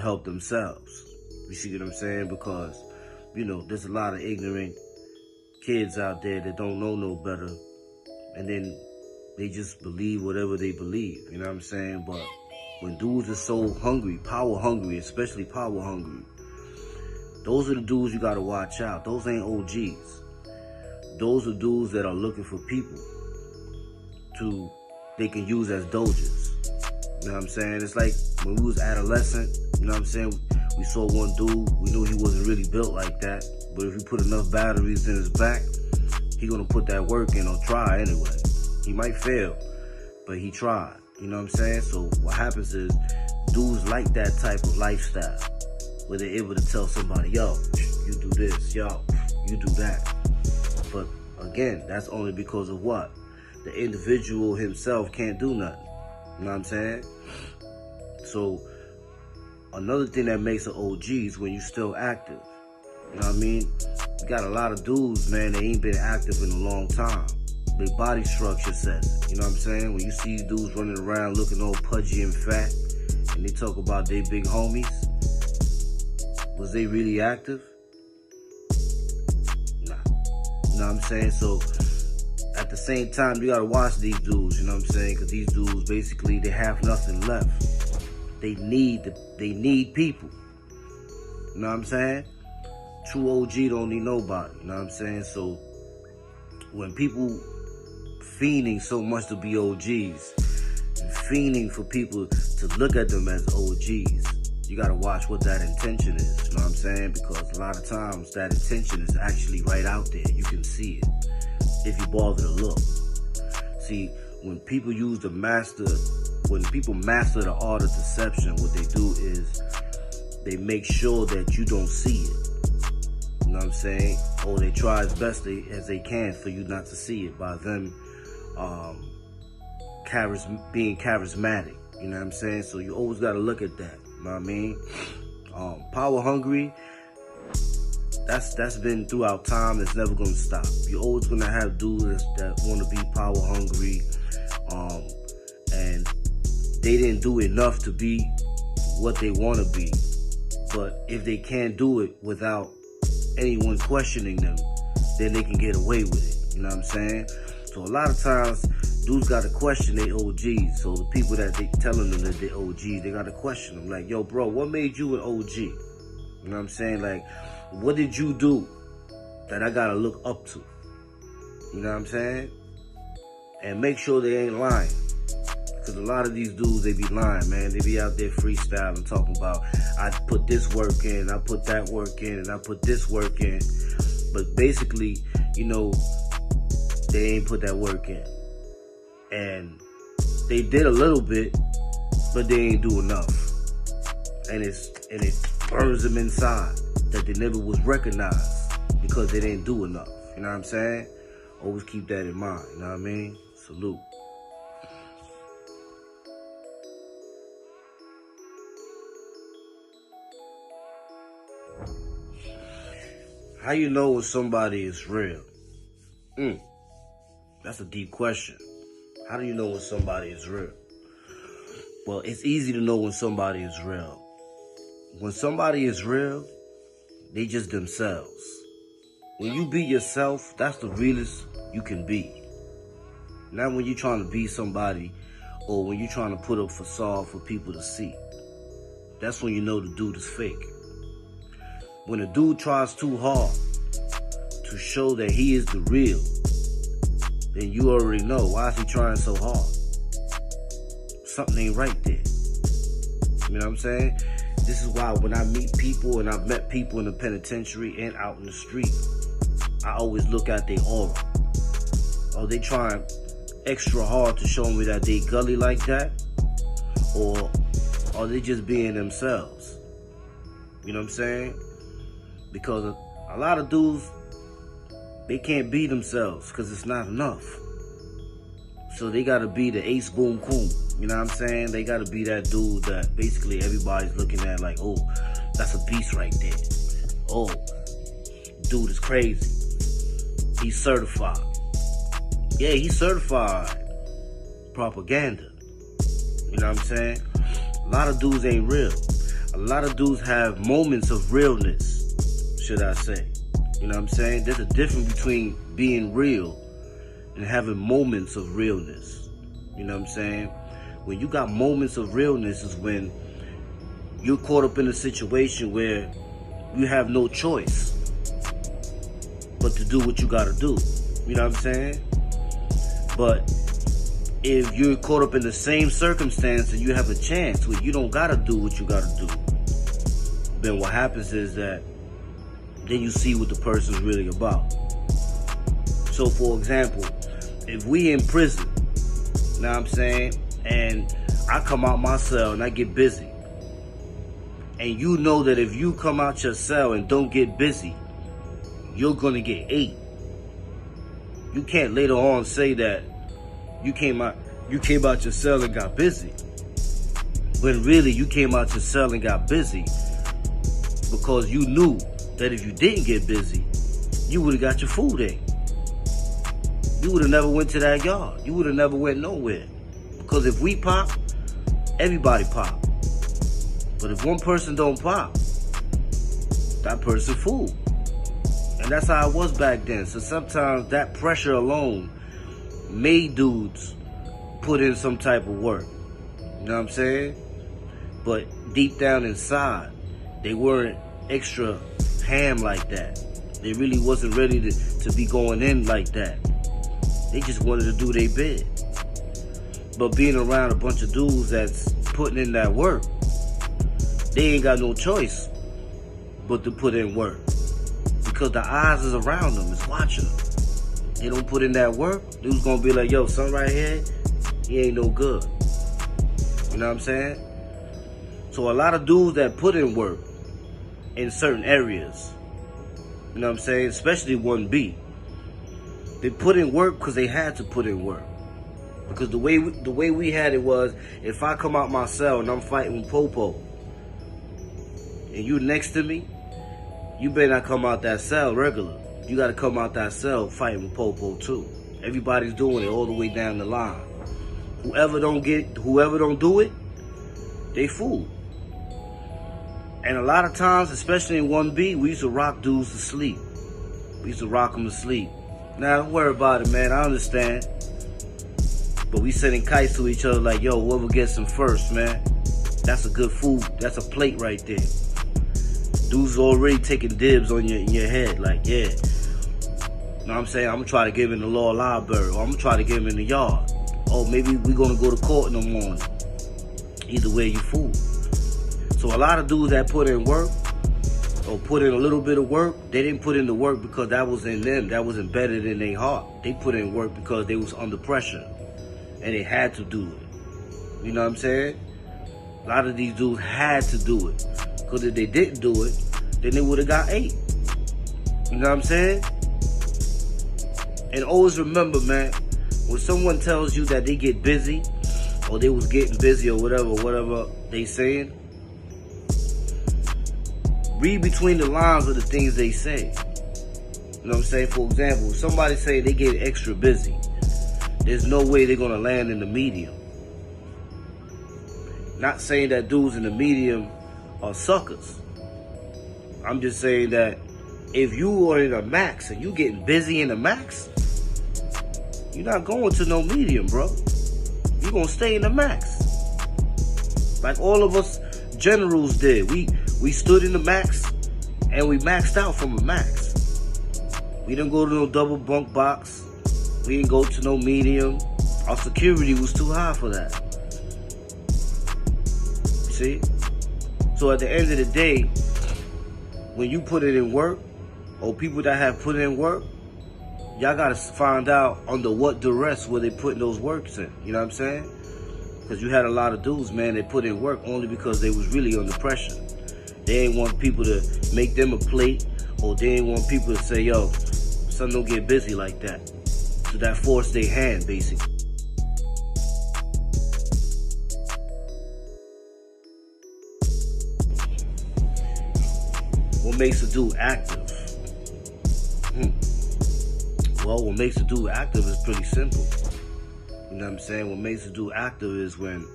help themselves. You see what I'm saying? Because, there's a lot of ignorant kids out there that don't know no better. And then they just believe whatever they believe. You know what I'm saying? But when dudes are so hungry, power hungry, especially power hungry, those are the dudes you gotta watch out. Those ain't OGs. Those are dudes that are looking for people they can use as doges. You know what I'm saying? It's like when we was adolescent, you know what I'm saying? We saw one dude, we knew he wasn't really built like that, but if you put enough batteries in his back, he gonna put that work in or try anyway. He might fail, but he tried. You know what I'm saying? So what happens is dudes like that type of lifestyle where they're able to tell somebody, yo, you do this, yo, you do that. But again, that's only because of what? The individual himself can't do nothing. You know what I'm saying? So another thing that makes an OG is when you're still active. You know what I mean? You got a lot of dudes, man, they ain't been active in a long time. Their body structure says it. You know what I'm saying? When you see dudes running around looking all pudgy and fat, and they talk about they big homies, was they really active? Nah. You know what I'm saying? So at the same time, you gotta watch these dudes, you know what I'm saying? Because these dudes, basically, they have nothing left. They need people. You know what I'm saying? True OG don't need nobody, you know what I'm saying? So when people fiending so much to be OGs, and fiending for people to look at them as OGs, you gotta watch what that intention is, you know what I'm saying? Because a lot of times that intention is actually right out there. You can see it if you bother to look. See, when people master the art of deception, what they do is they make sure that you don't see it. You know what I'm saying? Or they try as best as they can for you not to see it by them being charismatic. You know what I'm saying? So you always got to look at that. You know what I mean? Power hungry, that's been throughout time. It's never going to stop. You're always going to have dudes that want to be power hungry. And they didn't do enough to be what they want to be. But if they can't do it without anyone questioning them, then they can get away with it. You know what I'm saying? So a lot of times, dudes got to question their OGs. So the people that they telling them that they're OGs, they got to question them. Like, yo, bro, what made you an OG? You know what I'm saying? Like, what did you do that I got to look up to? You know what I'm saying? And make sure they ain't lying. Because a lot of these dudes, they be lying, man. They be out there freestyling, talking about, I put this work in, I put that work in, and I put this work in. But basically, they ain't put that work in. And they did a little bit, but they ain't do enough. And it burns them inside that they never was recognized because they didn't do enough. You know what I'm saying? Always keep that in mind. You know what I mean? Salute. How you know when somebody is real? That's a deep question. How do you know when somebody is real? Well, it's easy to know when somebody is real. When somebody is real, they just themselves. When you be yourself, that's the realest you can be. Not when you're trying to be somebody or when you're trying to put a facade for people to see. That's when you know the dude is fake. When a dude tries too hard to show that he is the real, then you already know, why is he trying so hard? Something ain't right there. You know what I'm saying? This is why when I meet people, and I've met people in the penitentiary and out in the street, I always look at their aura. Are they trying extra hard to show me that they gully like that? Or are they just being themselves? You know what I'm saying? Because a lot of dudes, they can't be themselves because it's not enough. So they got to be the ace boom coon. You know what I'm saying? They got to be that dude that basically everybody's looking at like, oh, that's a beast right there. Oh, dude is crazy. He's certified. Yeah, he's certified propaganda. You know what I'm saying? A lot of dudes ain't real. A lot of dudes have moments of realness, should I say. You know what I'm saying? There's a difference between being real and having moments of realness. You know what I'm saying? When you got moments of realness is when you're caught up in a situation where you have no choice but to do what you gotta do. You know what I'm saying? But if you're caught up in the same circumstance and you have a chance where you don't gotta do what you gotta do, then what happens is that then you see what the person's really about. So for example, if we in prison, you know what I'm saying, and I come out my cell and I get busy, and you know that if you come out your cell and don't get busy, you're gonna get ate. You can't later on say that you came out your cell and got busy, when really you came out your cell and got busy because you knew that if you didn't get busy, you would have got your food ate. You would have never went to that yard. You would have never went nowhere. Because if we pop, everybody pop. But if one person don't pop, that person fool. And that's how it was back then. So sometimes that pressure alone made dudes put in some type of work. You know what I'm saying? But deep down inside, they weren't extra ham like that. They really wasn't ready to be going in like that. They just wanted to do their bid. But being around a bunch of dudes that's putting in that work, they ain't got no choice but to put in work. Because the eyes is around them, is watching them. They don't put in that work, dude's gonna be like, yo, son right here, he ain't no good. You know what I'm saying? So a lot of dudes that put in work in certain areas, you know what I'm saying, especially 1B, they put in work because they had to put in work. Because the way we had it was, if I come out my cell and I'm fighting with Popo, and you next to me, you better not come out that cell regular. You got to come out that cell fighting with Popo too. Everybody's doing it all the way down the line. Whoever don't do it, they fool. And a lot of times, especially in 1B, we used to rock dudes to sleep. We used to rock them to sleep. Now, don't worry about it, man. I understand. But we sending kites to each other like, yo, whoever gets them first, man. That's a good food. That's a plate right there. Dudes already taking dibs on in your head. Like, yeah. You know what I'm saying? I'm going to try to give him the law library. Or I'm going to try to give him in the yard. Oh, maybe we're going to go to court in the morning. Either way, you fool. So a lot of dudes that put in work, or put in a little bit of work, they didn't put in the work because that was in them. That was embedded in their heart. They put in work because they was under pressure. And they had to do it. You know what I'm saying? A lot of these dudes had to do it. Because if they didn't do it, then they would have got ate. You know what I'm saying? And always remember, man, when someone tells you that they get busy, or they was getting busy, or whatever they saying, read between the lines of the things they say. You know what I'm saying? For example, if somebody say they get extra busy, there's no way they're gonna land in the medium. Not saying that dudes in the medium are suckers. I'm just saying that if you are in a max and you getting busy in the max, you're not going to no medium, bro. You're gonna stay in the max. Like all of us generals did. We stood in the max and we maxed out from a max. We didn't go to no double bunk box. We didn't go to no medium. Our security was too high for that. See? So at the end of the day, when you put it in work, or people that have put in work, y'all gotta find out under what duress were they putting those works in. You know what I'm saying? Because you had a lot of dudes, man, that put in work only because they was really under pressure. They didn't want people to make them a plate, or they didn't want people to say, yo, son, don't get busy like that. So that forced their hand, basically. What makes a dude active? Well, what makes a dude active is pretty simple. You know what I'm saying? What makes a dude active is when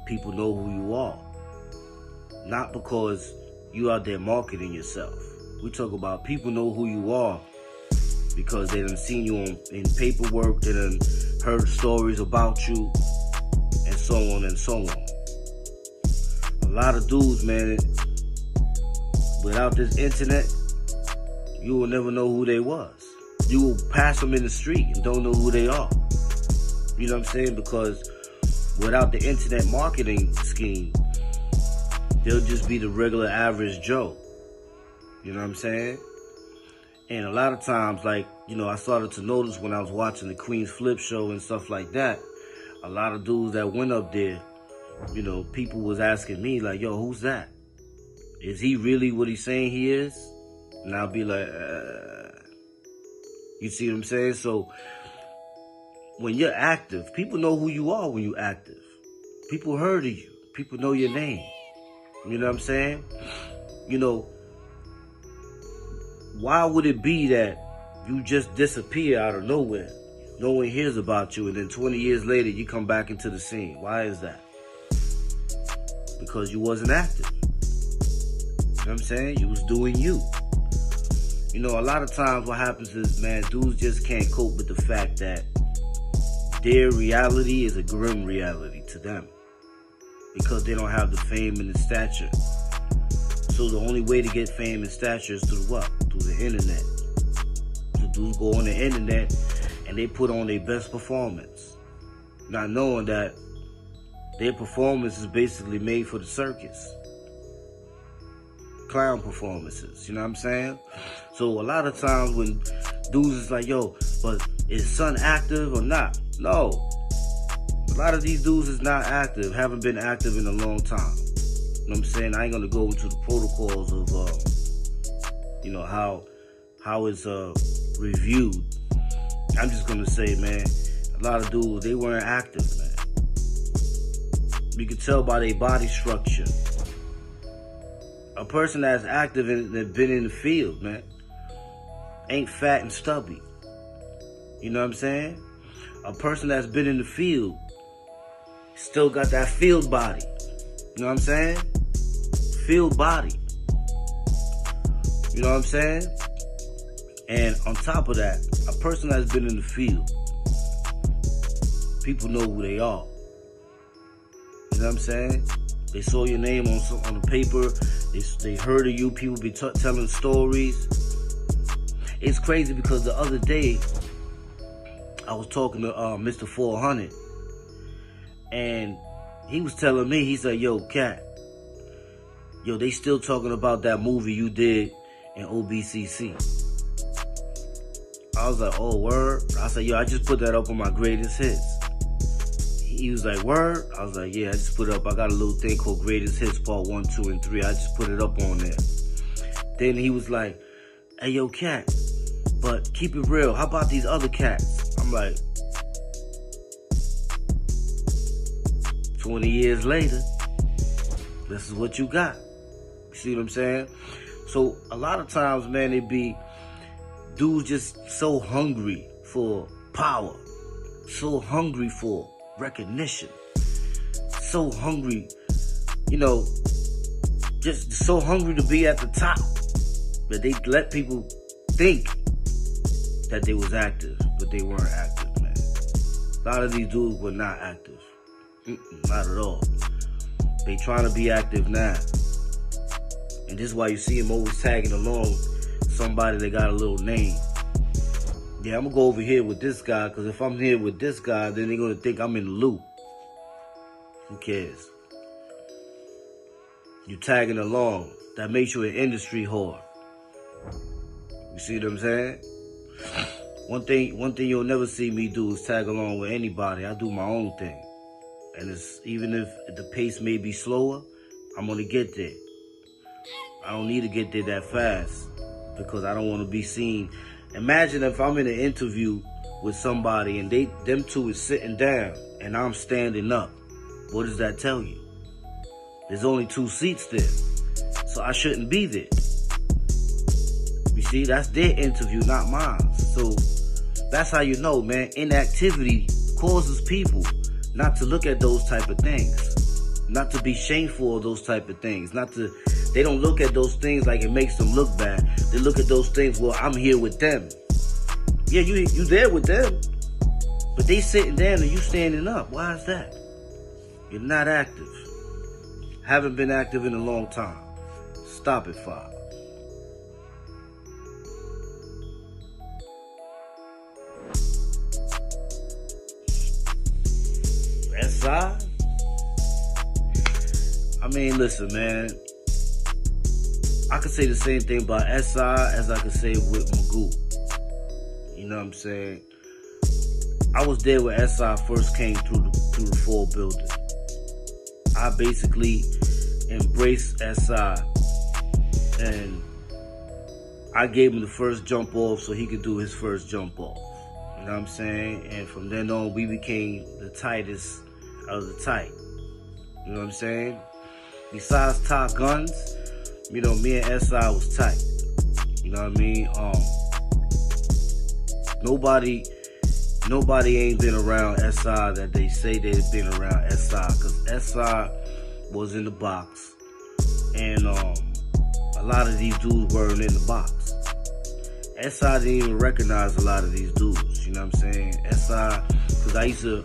people know who you are. not because you out there marketing yourself. We talk about people know who you are because they done seen you in paperwork, they done heard stories about you, and so on and so on. A lot of dudes, man, without this internet, you will never know who they was. You will pass them in the street and don't know who they are. You know what I'm saying? Because without the internet marketing scheme, they'll just be the regular average Joe. You know what I'm saying? And a lot of times, like, you know, I started to notice when I was watching the Queen's Flip show and stuff like that, a lot of dudes that went up there, you know, people was asking me, like, yo, who's that? Is he really what he's saying he is? And I'll be like, you see what I'm saying? So when you're active, people know who you are when you're active. People heard of you. People know your name. You know what I'm saying? You know, why would it be that you just disappear out of nowhere? No one hears about you, and then 20 years later, you come back into the scene. Why is that? Because you wasn't active. You know what I'm saying? You was doing you. You know, a lot of times what happens is, man, dudes just can't cope with the fact that their reality is a grim reality to them because they don't have the fame and the stature. So the only way to get fame and stature is through what? Through the internet. So dudes go on the internet and they put on their best performance, not knowing that their performance is basically made for the circus. Clown performances, you know what I'm saying? So a lot of times when dudes is like, yo, but is son active or not? No. A lot of these dudes is not active, haven't been active in a long time. You know what I'm saying? I ain't gonna go into the protocols of, you know, how it's reviewed. I'm just gonna say, man, a lot of dudes, they weren't active, man. You can tell by their body structure. A person that's active and been in the field, man, ain't fat and stubby. You know what I'm saying? A person that's been in the field still got that field body. You know what I'm saying? Field body. You know what I'm saying? And on top of that, a person that's been in the field, people know who they are. You know what I'm saying? They saw your name on the paper. They heard of you. People be telling stories. It's crazy because the other day, I was talking to Mr. 400. And he was telling me, he said, yo, Cat, yo, they still talking about that movie you did in OBCC. I was like, oh, word? I said, yo, I just put that up on my greatest hits. He was like, word? I was like, yeah, I just put it up. I got a little thing called Greatest Hits Part 1, 2, and 3. I just put it up on there. Then he was like, hey, yo, Cat, but keep it real. How about these other cats? I'm like, 20 years later, this is what you got. You see what I'm saying? So a lot of times, man, it be dudes just so hungry for power, so hungry for recognition, so hungry, you know, just so hungry to be at the top that they let people think that they was active, but they weren't active, man. A lot of these dudes were not active. Not at all. They trying to be active now. And this is why you see them always tagging along somebody that got a little name. Yeah, I'm going to go over here with this guy, because if I'm here with this guy, then they're going to think I'm in the loop. Who cares? You tagging along. That makes you an industry whore. You see what I'm saying? One thing you'll never see me do is tag along with anybody. I do my own thing. And it's, even if the pace may be slower, I'm going to get there. I don't need to get there that fast because I don't want to be seen. Imagine if I'm in an interview with somebody and them two is sitting down and I'm standing up. What does that tell you? There's only 2 seats there. So I shouldn't be there. You see, that's their interview, not mine. So that's how you know, man, inactivity causes people not to look at those type of things. not to be shameful of those type of things. They don't look at those things like it makes them look bad. They look at those things, well, I'm here with them. Yeah, you there with them, but they sitting down and you standing up. Why is that? You're not active. Haven't been active in a long time. Stop it, Five. SI? I mean, listen, man. I could say the same thing about SI as I could say with Magoo. You know what I'm saying? I was there when SI first came through the full building. I basically embraced SI, and I gave him the first jump off so he could do his first jump off. You know what I'm saying? And from then on, we became the tightest of the tight. You know what I'm saying? Besides Top Guns, you know, me and SI was tight. You know what I mean? Nobody ain't been around SI that they say they've been around SI, because SI was in the box, and a lot of these dudes weren't in the box. SI didn't even recognize a lot of these dudes. You know what I'm saying? SI, because I used to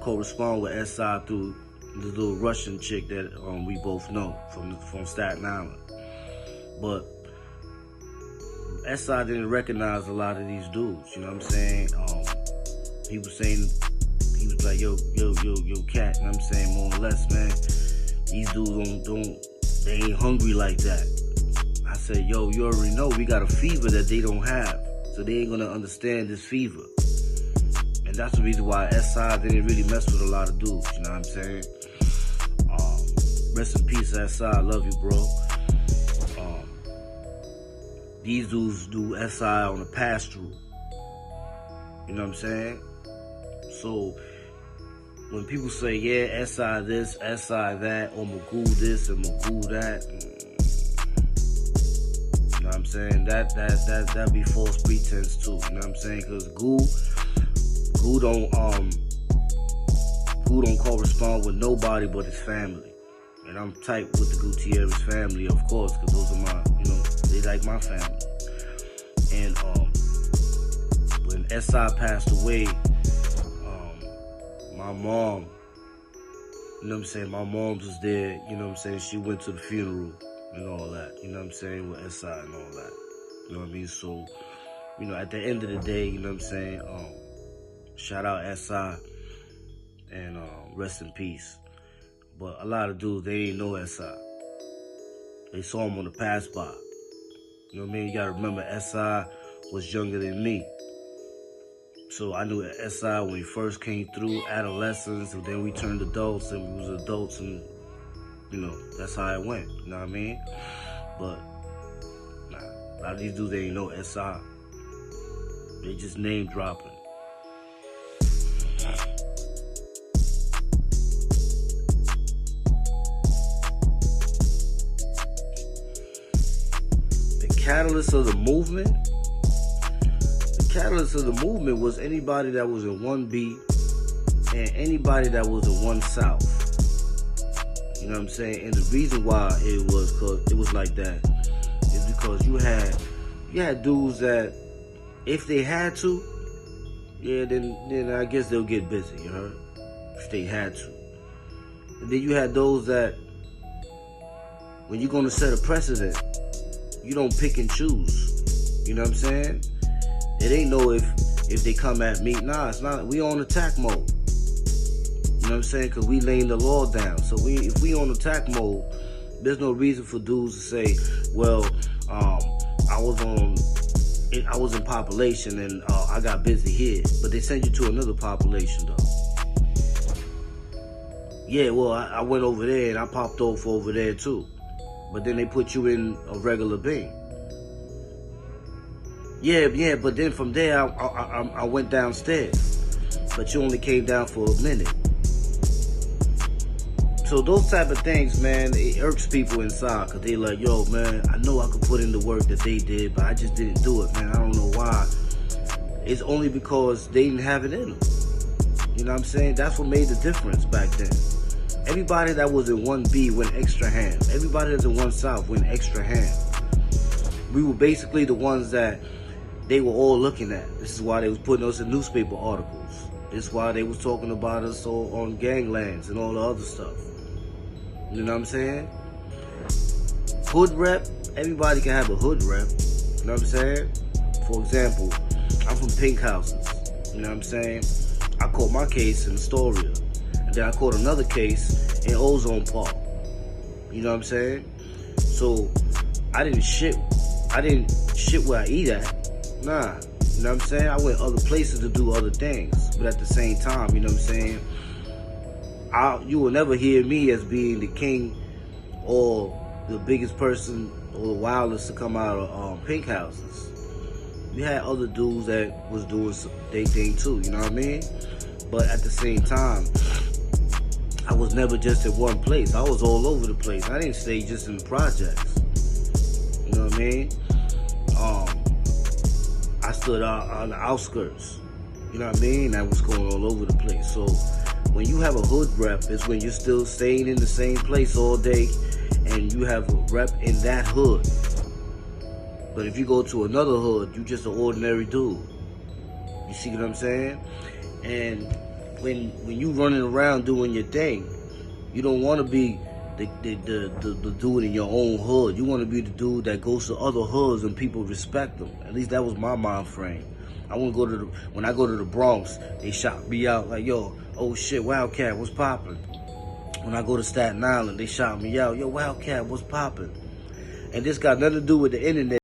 correspond with SI through the little Russian chick that we both know from Staten Island. But SI didn't recognize a lot of these dudes. You know what I'm saying? He was like, yo, cat. You know what I'm saying? More or less, man. These dudes they ain't hungry like that. I said, yo, you already know we got a fever that they don't have. So they ain't gonna understand this fever. And that's the reason why SI didn't really mess with a lot of dudes. You know what I'm saying? Rest in peace, SI. I love you, bro. These dudes do SI on a pass-through. You know what I'm saying? So when people say, yeah, SI this, SI that, or Magoo this and Magoo that, you know what I'm saying? That be false pretense too. You know what I'm saying? Because Goo don't correspond with nobody but his family. And I'm tight with the Gutierrez family, of course, because those are my, you know, they like my family. And when SI passed away, my mom, you know what I'm saying, my mom was there, you know what I'm saying, she went to the funeral and all that, you know what I'm saying, with SI and all that, you know what I mean? So, you know, at the end of the day, you know what I'm saying, shout out SI and rest in peace. But a lot of dudes, they ain't know SI. They saw him on the pass by. You know what I mean? You gotta remember, SI was younger than me. So I knew SI when he first came through, adolescence, and then we turned adults, and we was adults, and, you know, that's how it went. You know what I mean? But, nah, a lot of these dudes, they ain't know SI. They just name dropping. Catalyst of the movement? The catalyst of the movement was anybody that was in 1B and anybody that was in 1 South. You know what I'm saying? And the reason why it was like that is because you had dudes that if they had to, yeah, then I guess they'll get busy, you heard? If they had to. And then you had those that when you're gonna set a precedent, you don't pick and choose. You know what I'm saying? It ain't no if they come at me. Nah, it's not. We on attack mode. You know what I'm saying? Because we laying the law down. So if we on attack mode, there's no reason for dudes to say, well, I was in population and I got busy here. But they send you to another population though. Yeah, well, I went over there and I popped off over there too. But then they put you in a regular being. Yeah, but then from there, I went downstairs. But you only came down for a minute. So those type of things, man, it irks people inside. Because they like, yo, man, I know I could put in the work that they did, but I just didn't do it, man. I don't know why. It's only because they didn't have it in them. You know what I'm saying? That's what made the difference back then. Everybody that was in 1B went extra ham. Everybody that's in 1 South went extra ham. We were basically the ones that they were all looking at. This is why they was putting us in newspaper articles. This is why they was talking about us on ganglands and all the other stuff. You know what I'm saying? Hood rep, everybody can have a hood rep. You know what I'm saying? For example, I'm from Pink Houses. You know what I'm saying? I caught my case in Astoria. And then I caught another case in Ozone Park. You know what I'm saying? So I didn't shit where I eat at. Nah. You know what I'm saying? I went other places to do other things. But at the same time, you know what I'm saying? You will never hear me as being the king or the biggest person or the wildest to come out of Pink Houses. We had other dudes that was doing their thing too, you know what I mean? But at the same time, I was never just in one place. I was all over the place. I didn't stay just in the projects. You know what I mean? I stood out on the outskirts. You know what I mean? That was going all over the place. So when you have a hood rep, it's when you're still staying in the same place all day and you have a rep in that hood. But if you go to another hood, you just an ordinary dude. You see what I'm saying? And when you running around doing your thing, you don't want to be the dude in your own hood. You want to be the dude that goes to other hoods and people respect them. At least that was my mind frame. I want to go to when I go to the Bronx, they shout me out like, yo, oh shit, Wildcat, what's poppin'? When I go to Staten Island, they shout me out, yo, Wildcat, what's poppin'? And this got nothing to do with the internet.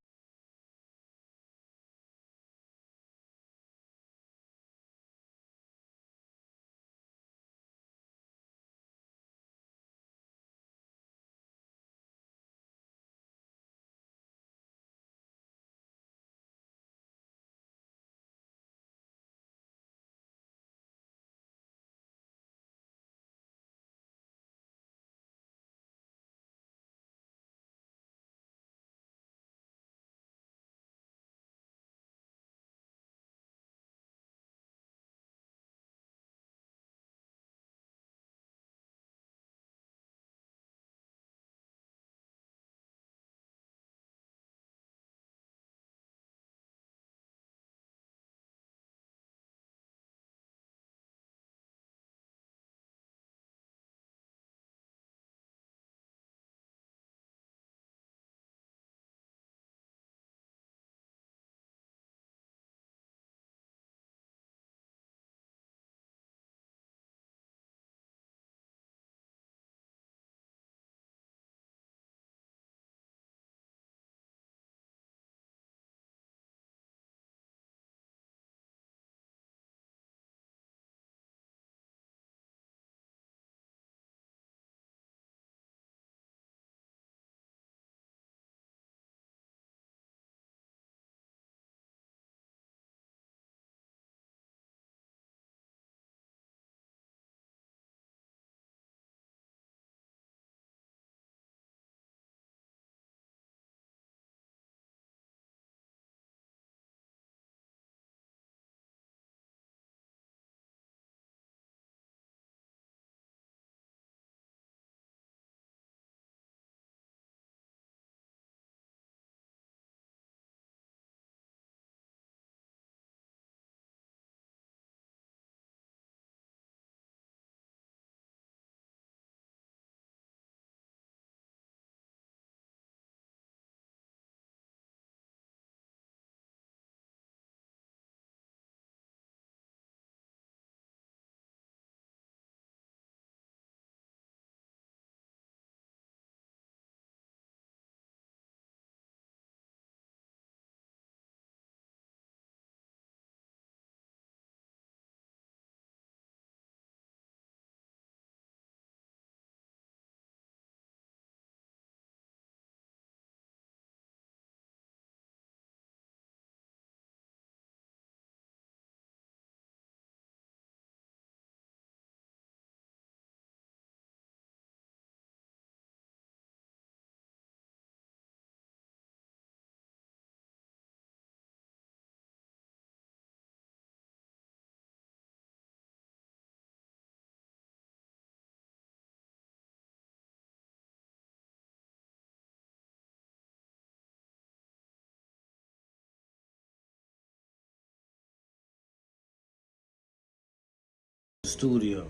studio.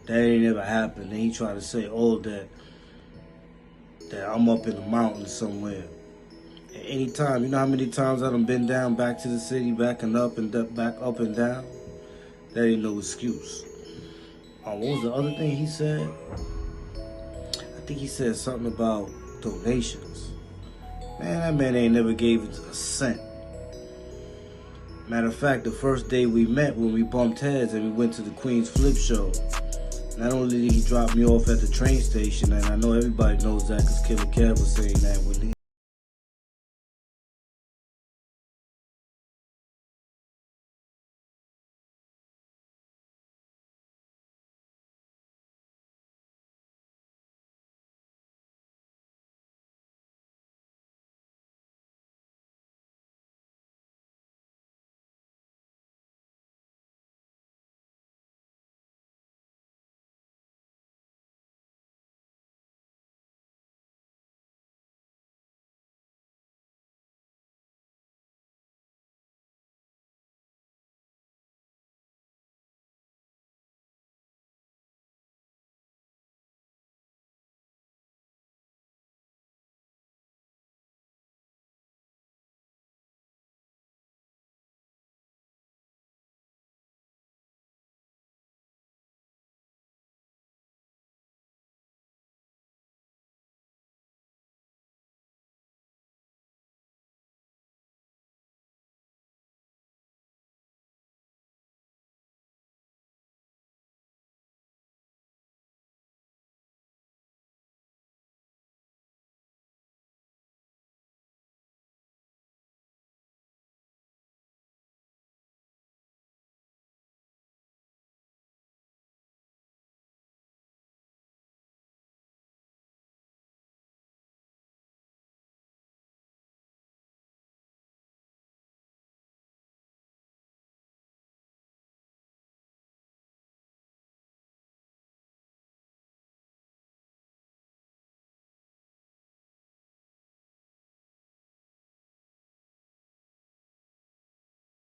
That ain't never happened. Then he tried to say, oh, that I'm up in the mountains somewhere. And anytime, you know how many times I done been down back to the city, backing up and back up and down? That ain't no excuse. What was the other thing he said? I think he said something about donations. Man, that man ain't never gave it a cent. Matter of fact, the first day we met, when we bumped heads and we went to the Queen's Flip Show, not only did he drop me off at the train station, and I know everybody knows that because Killer Kev was saying that when he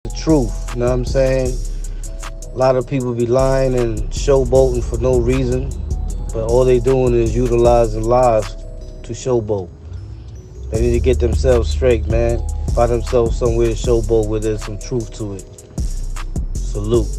the truth, you know what I'm saying? A lot of people be lying and showboating for no reason, but all they doing is utilizing lies to showboat. They need to get themselves straight, man. Find themselves somewhere to showboat where there's some truth to it. Salute.